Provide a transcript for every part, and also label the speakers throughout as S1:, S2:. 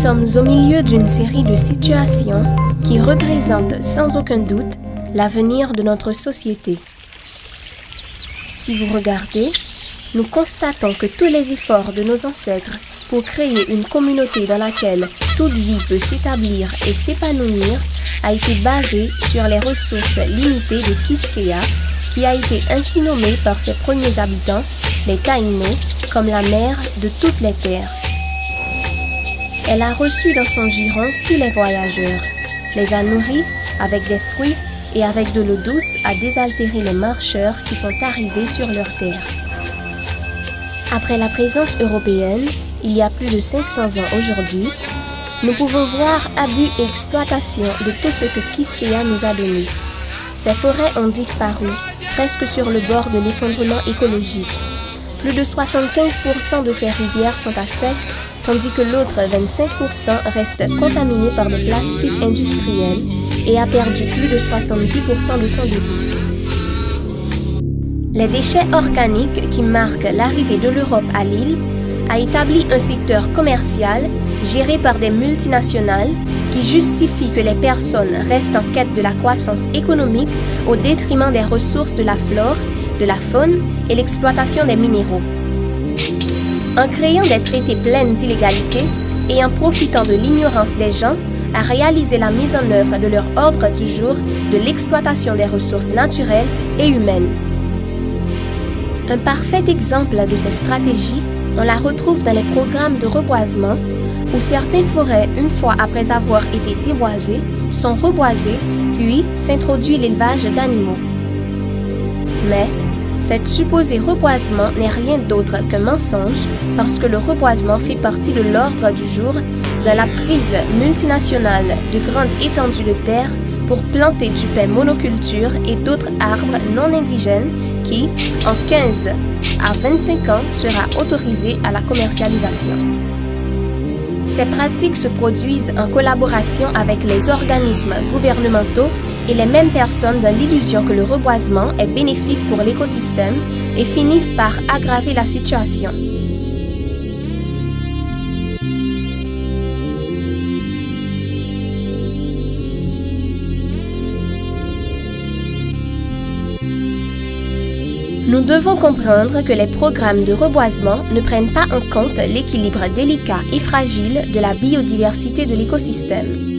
S1: sommes au milieu d'une série de situations qui représentent sans aucun doute l'avenir de notre société. Si vous regardez, nous constatons que tous les efforts de nos ancêtres pour créer une communauté dans laquelle toute vie peut s'établir et s'épanouir a été basé sur les ressources limitées de Quisqueya, qui a été ainsi nommée par ses premiers habitants, les Taïnos, comme la mère de toutes les terres. Elle a reçu dans son giron tous les voyageurs, les a nourris avec des fruits et avec de l'eau douce a désaltéré les marcheurs qui sont arrivés sur leur terre. Après la présence européenne, il y a plus de 500 ans aujourd'hui, nous pouvons voir abus et exploitation de tout ce que Quisqueya nous a donné. Ces forêts ont disparu, presque sur le bord de l'effondrement écologique. Plus de 75% de ces rivières sont à sec, tandis que l'autre 25% reste contaminé par des plastiques industriels et a perdu plus de 70% de son débit. Les déchets organiques qui marquent l'arrivée de l'Europe à l'île a établi un secteur commercial géré par des multinationales qui justifie que les personnes restent en quête de la croissance économique au détriment des ressources de la flore, de la faune et l'exploitation des minéraux. En créant des traités pleins d'illégalité et en profitant de l'ignorance des gens à réaliser la mise en œuvre de leur ordre du jour de l'exploitation des ressources naturelles et humaines. Un parfait exemple de ces stratégies, on la retrouve dans les programmes de reboisement où certaines forêts, une fois après avoir été déboisées, sont reboisées, puis s'introduit l'élevage d'animaux. Mais cet supposé reboisement n'est rien d'autre qu'un mensonge parce que le reboisement fait partie de l'ordre du jour de la prise multinationale de grandes étendues de terre pour planter du pain monoculture et d'autres arbres non indigènes qui, en 15 à 25 ans, sera autorisé à la commercialisation. Ces pratiques se produisent en collaboration avec les organismes gouvernementaux et les mêmes personnes dans l'illusion que le reboisement est bénéfique pour l'écosystème et finissent par aggraver la situation. Nous devons comprendre que les programmes de reboisement ne prennent pas en compte l'équilibre délicat et fragile de la biodiversité de l'écosystème.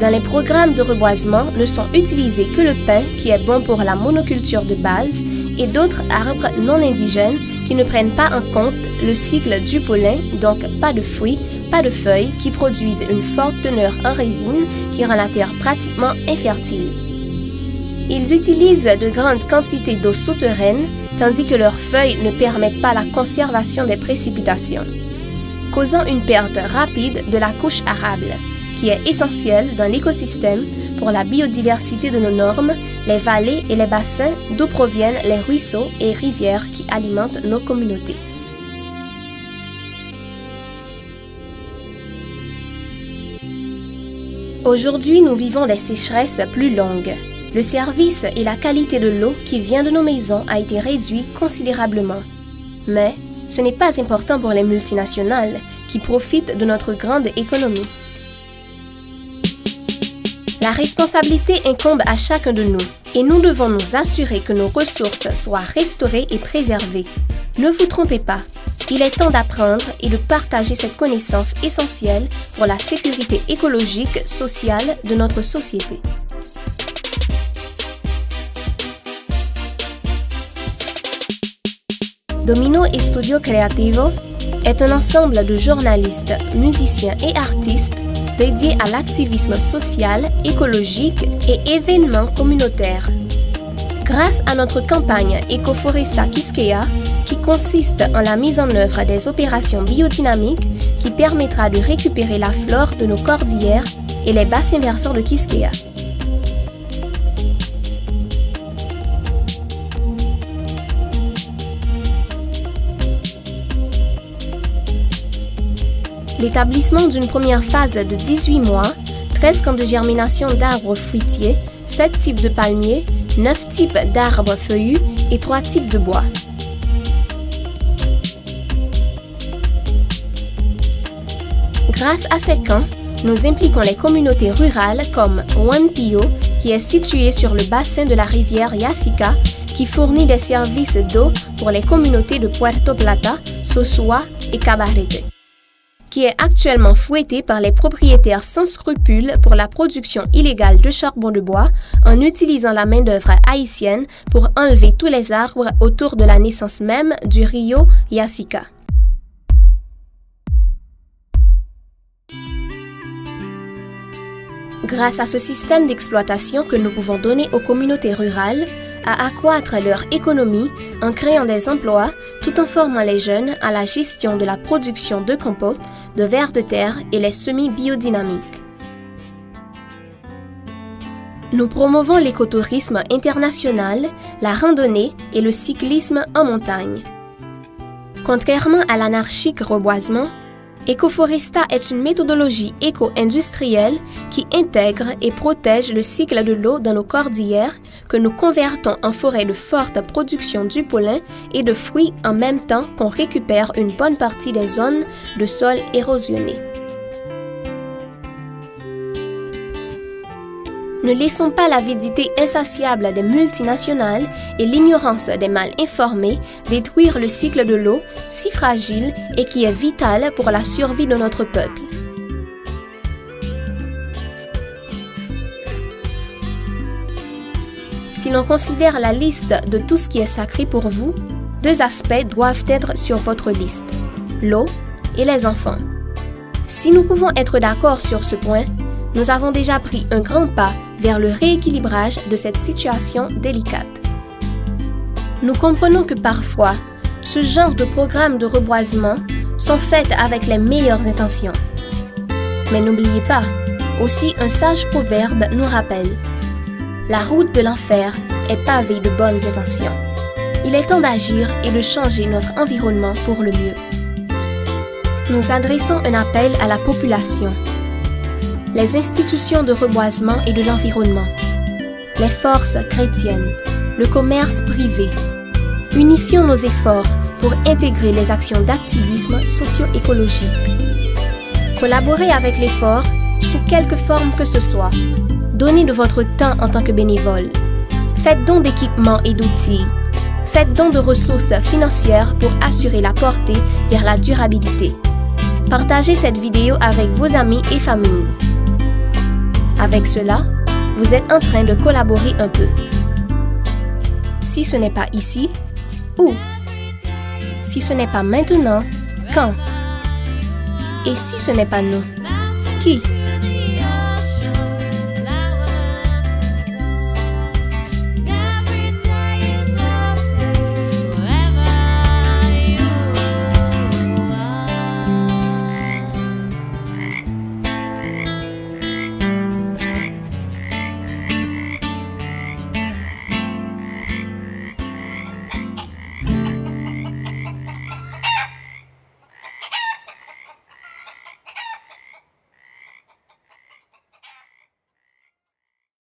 S1: Dans les programmes de reboisement ne sont utilisés que le pin qui est bon pour la monoculture de base et d'autres arbres non indigènes qui ne prennent pas en compte le cycle du pollen, donc pas de fruits, pas de feuilles, qui produisent une forte teneur en résine qui rend la terre pratiquement infertile. Ils utilisent de grandes quantités d'eau souterraine, tandis que leurs feuilles ne permettent pas la conservation des précipitations, causant une perte rapide de la couche arable, qui est essentielle dans l'écosystème pour la biodiversité de nos normes, les vallées et les bassins d'où proviennent les ruisseaux et rivières qui alimentent nos communautés. Aujourd'hui, nous vivons des sécheresses plus longues. Le service et la qualité de l'eau qui vient de nos maisons a été réduit considérablement. Mais ce n'est pas important pour les multinationales qui profitent de notre grande économie. La responsabilité incombe à chacun de nous et nous devons nous assurer que nos ressources soient restaurées et préservées. Ne vous trompez pas, il est temps d'apprendre et de partager cette connaissance essentielle pour la sécurité écologique, sociale de notre société. Domino Estudio Creativo est un ensemble de journalistes, musiciens et artistes dédiés à l'activisme social, écologique et événements communautaires. Grâce à notre campagne Ecoforesta Quisqueya, qui consiste en la mise en œuvre des opérations biodynamiques qui permettra de récupérer la flore de nos cordillères et les bassins versants de Quisqueya. L'établissement d'une première phase de 18 mois, 13 camps de germination d'arbres fruitiers, 7 types de palmiers, 9 types d'arbres feuillus et 3 types de bois. Grâce à ces camps, nous impliquons les communautés rurales comme Huanpillo, qui est située sur le bassin de la rivière Yasica, qui fournit des services d'eau pour les communautés de Puerto Plata, Sosúa et Cabarete, qui est actuellement fouettée par les propriétaires sans scrupules pour la production illégale de charbon de bois en utilisant la main-d'œuvre haïtienne pour enlever tous les arbres autour de la naissance même du rio Yasica. Grâce à ce système d'exploitation que nous pouvons donner aux communautés rurales, à accroître leur économie en créant des emplois tout en formant les jeunes à la gestion de la production de compost, de vers de terre et les semis biodynamiques. Nous promouvons l'écotourisme international, la randonnée et le cyclisme en montagne. Contrairement à l'anarchique reboisement, Ecoforesta est une méthodologie éco-industrielle qui intègre et protège le cycle de l'eau dans nos cordillères que nous convertons en forêts de forte production du pollen et de fruits en même temps qu'on récupère une bonne partie des zones de sol érosionnées. Ne laissons pas l'avidité insatiable des multinationales et l'ignorance des mal informés détruire le cycle de l'eau, si fragile et qui est vital pour la survie de notre peuple. Si l'on considère la liste de tout ce qui est sacré pour vous, 2 aspects doivent être sur votre liste, l'eau et les enfants. Si nous pouvons être d'accord sur ce point, nous avons déjà pris un grand pas vers le rééquilibrage de cette situation délicate. Nous comprenons que parfois, ce genre de programmes de reboisement sont faits avec les meilleures intentions. Mais n'oubliez pas, aussi un sage proverbe nous rappelle « La route de l'enfer est pavée de bonnes intentions ». Il est temps d'agir et de changer notre environnement pour le mieux. Nous adressons un appel à la population. Les institutions de reboisement et de l'environnement, les forces chrétiennes, le commerce privé. Unifions nos efforts pour intégrer les actions d'activisme socio-écologique. Collaborez avec l'effort sous quelque forme que ce soit. Donnez de votre temps en tant que bénévole. Faites don d'équipements et d'outils. Faites don de ressources financières pour assurer la portée vers la durabilité. Partagez cette vidéo avec vos amis et familles. Avec cela, vous êtes en train de collaborer un peu. Si ce n'est pas ici, où? Si ce n'est pas maintenant, quand? Et si ce n'est pas nous, qui?